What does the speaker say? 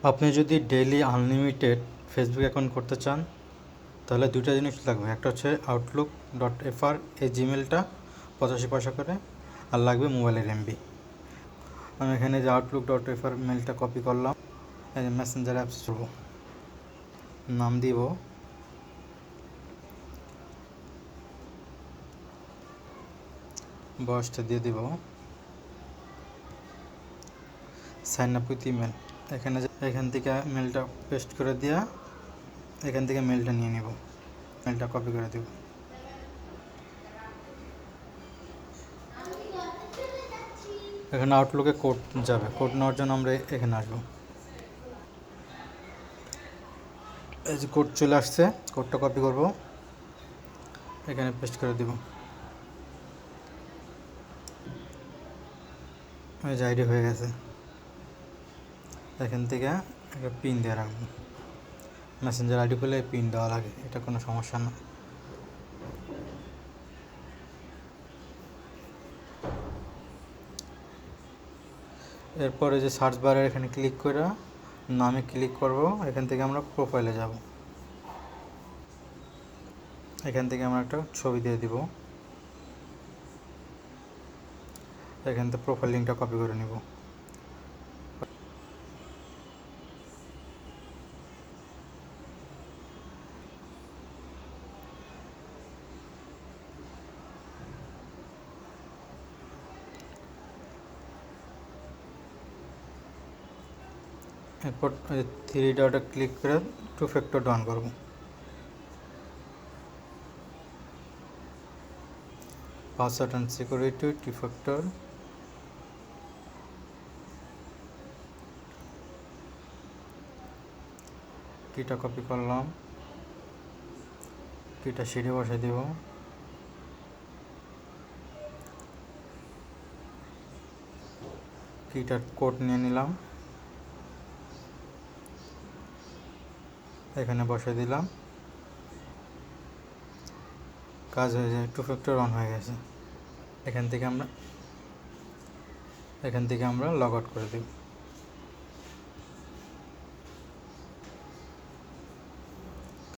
আপনি যদি daily unlimited Facebook account করতে চান তাহলে দুইটা জিনিস লাগবে। একটা হচ্ছে outlook.fr, এই জিমেলটা 85 পয়সা করে, আর লাগবে মোবাইলের এমবি। আমি এখানে যে outlook.fr মেলটা কপি করলাম, এই যে মেসেঞ্জার অ্যাপস চলব, নাম দিব বয়সটা দিয়ে দিব, সাইন আপ উইথ ইমেল। এখান থেকে মেলটা পেস্ট করে দেওয়া, এখান থেকে মেলটা নিয়ে নিব, মেলটা কপি করে দেব। এখানে আউটলুকে কোড যাবে, কোড নেওয়ার জন্য আমরা এখানে আসবো। এই যে কোড চলে আসছে, কোডটা কপি করব, এখানে পেস্ট করে দেব। এই যে আইডি হয়ে গেছে। এখান থেকে একটা পিন দিয়ে রাখবো। মেসেঞ্জার আইডি খুলে পিন দেওয়া লাগে, এটা কোনো সমস্যা না। এরপরে যে সার্চ বারে এখানে ক্লিক করে নামে ক্লিক করব, এখান থেকে আমরা প্রোফাইলে যাব। এখান থেকে আমরা একটা ছবি দিয়ে দিব, এখান থেকে প্রোফাইল লিঙ্কটা কপি করে নিব। এরপর 3 ডটে ক্লিক করে 2 ফ্যাক্টর অন করব। পাসওয়ার্ড অ্যান্ড সিকিউরিটি 2 ফ্যাক্টর, কিটা কপি করলাম, কিটা সিঁড়ি বসাই দিব, কিটার কোড নিয়ে নিলাম, এখানে বসাই দিলাম, কাজ হয়ে যায়, 2 ফ্যাক্টর অন হয়ে গেছে। এখান থেকে আমরা লগ আউট করে দেব।